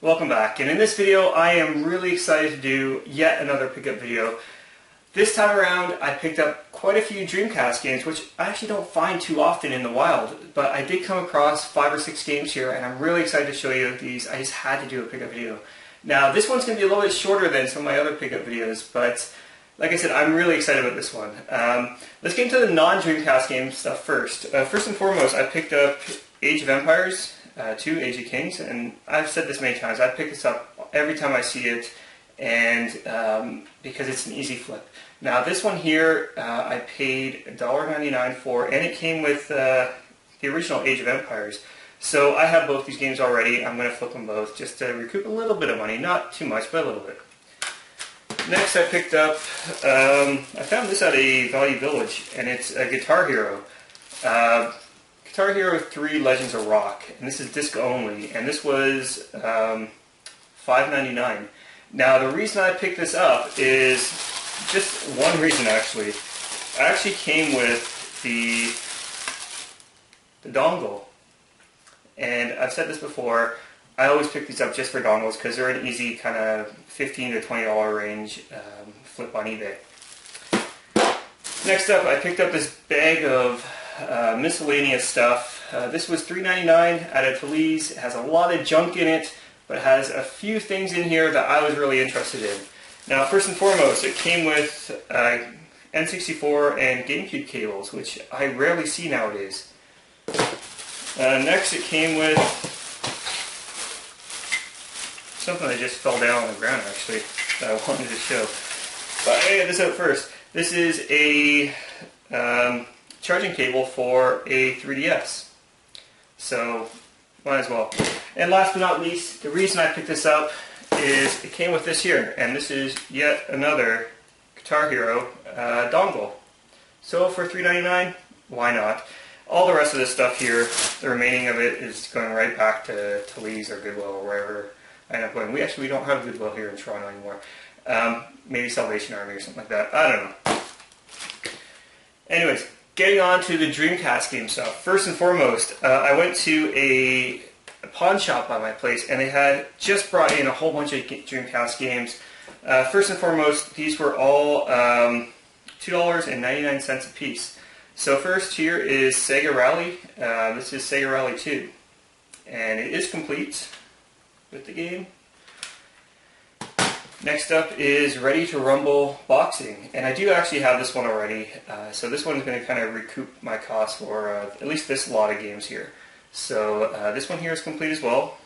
Welcome back, and in this video I am really excited to do yet another pickup video. This time around I picked up quite a few Dreamcast games, which I actually don't find too often in the wild, but I did come across 5 or 6 games here and I'm really excited to show you these. I just had to do a pickup video. Now this one's going to be a little bit shorter than some of my other pickup videos, but like I said, I'm really excited about this one. Let's get into the non-Dreamcast game stuff first. First and foremost, I picked up Age of Empires 2, Age of Kings, and I've said this many times, I pick this up every time I see it, and because it's an easy flip. Now this one here, I paid $1.99 for, and it came with the original Age of Empires. So I have both these games already. I'm going to flip them both just to recoup a little bit of money, not too much, but a little bit. Next I picked up, I found this at a Value Village, and it's a Guitar Hero. Guitar Hero 3 Legends of Rock, and this is disc only, and this was $5.99. Now the reason I picked this up is just one reason actually. It actually came with the dongle, and I've said this before, I always pick these up just for dongles because they're an easy kind of $15 to $20 range flip on eBay. Next up I picked up this bag of miscellaneous stuff. This was $3.99 at a Feliz. It has a lot of junk in it, but it has a few things in here that I was really interested in. Now, first and foremost, it came with N64 and GameCube cables, which I rarely see nowadays. Next, it came with something that just fell down on the ground, actually, that I wanted to show. But I get this out first. This is a charging cable for a 3DS. So, might as well. And last but not least, the reason I picked this up is it came with this here, and this is yet another Guitar Hero dongle. So for $3.99, why not? All the rest of this stuff here, the remaining of it is going right back to Lee's or Goodwill or wherever I end up going. We don't have Goodwill here in Toronto anymore. Maybe Salvation Army or something like that. I don't know. Anyways, getting on to the Dreamcast game stuff. First and foremost, I went to a pawn shop by my place, and they had just brought in a whole bunch of Dreamcast games. First and foremost, these were all $2.99 a piece. So first here is Sega Rally. This is Sega Rally 2, and it is complete with the game. Next up is Ready to Rumble Boxing, and I do actually have this one already, so this one is going to kind of recoup my cost for at least this lot of games here. So this one here is complete as well.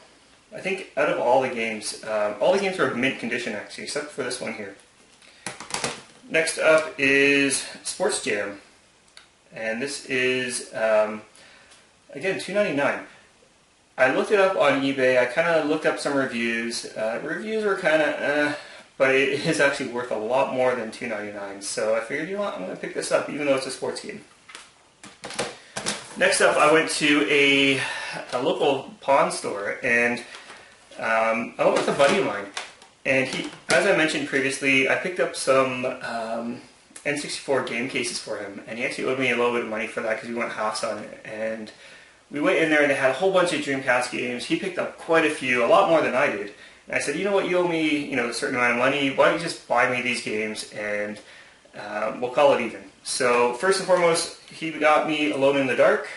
I think out of all the games are mint condition actually, except for this one here. Next up is Sports Jam, and this is, again, $2.99. I looked it up on eBay. I kind of looked up some reviews. Reviews were kind of but it is actually worth a lot more than $2.99. So I figured, you know what, I'm going to pick this up, even though it's a sports game. Next up, I went to a local pawn store, and I went with a buddy of mine. And he, as I mentioned previously, I picked up some N64 game cases for him, and he actually owed me a little bit of money for that because we went halves on it. And we went in there and they had a whole bunch of Dreamcast games. He picked up quite a few, a lot more than I did. And I said, you know what, you owe me, a certain amount of money. Why don't you just buy me these games and we'll call it even. So first and foremost, he got me Alone in the Dark.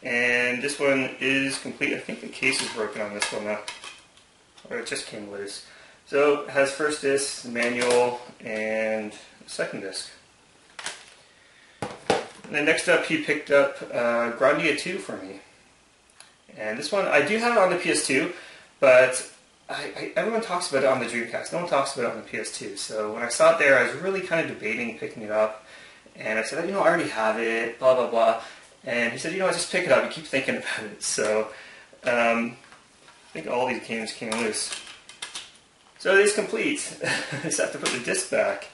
And this one is complete. I think the case is broken on this one though. Or it just came loose. So it has first disc, the manual, and second disc. And then next up, he picked up Groggy 2 for me. And this one, I do have it on the PS2, but everyone talks about it on the Dreamcast. No one talks about it on the PS2. So when I saw it there, I was really kind of debating picking it up. And I said, I already have it, blah, blah, blah. And he said, just pick it up. You keep thinking about it. So I think all these games came loose. So it is complete. I just have to put the disc back.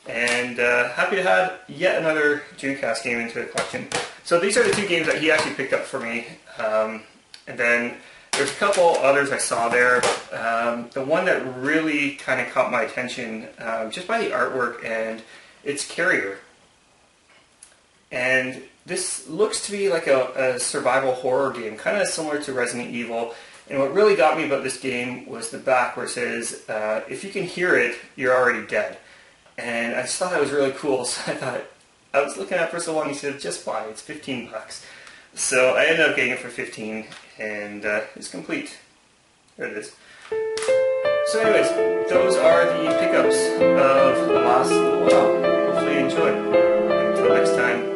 And happy to have yet another Dreamcast game into the collection. So these are the 2 games that he actually picked up for me. And then there's a couple others I saw there. The one that really kind of caught my attention just by the artwork, and it's Carrier. And this looks to be like a survival horror game, kind of similar to Resident Evil. And what really got me about this game was the back where it says, if you can hear it, you're already dead. And I just thought that was really cool, so I was looking at it for so long, he said, just buy it, it's 15 bucks. So I ended up getting it for 15, and it's complete. There it is. So anyways, those are the pickups of the last little while. Hopefully you enjoyed. Until next time.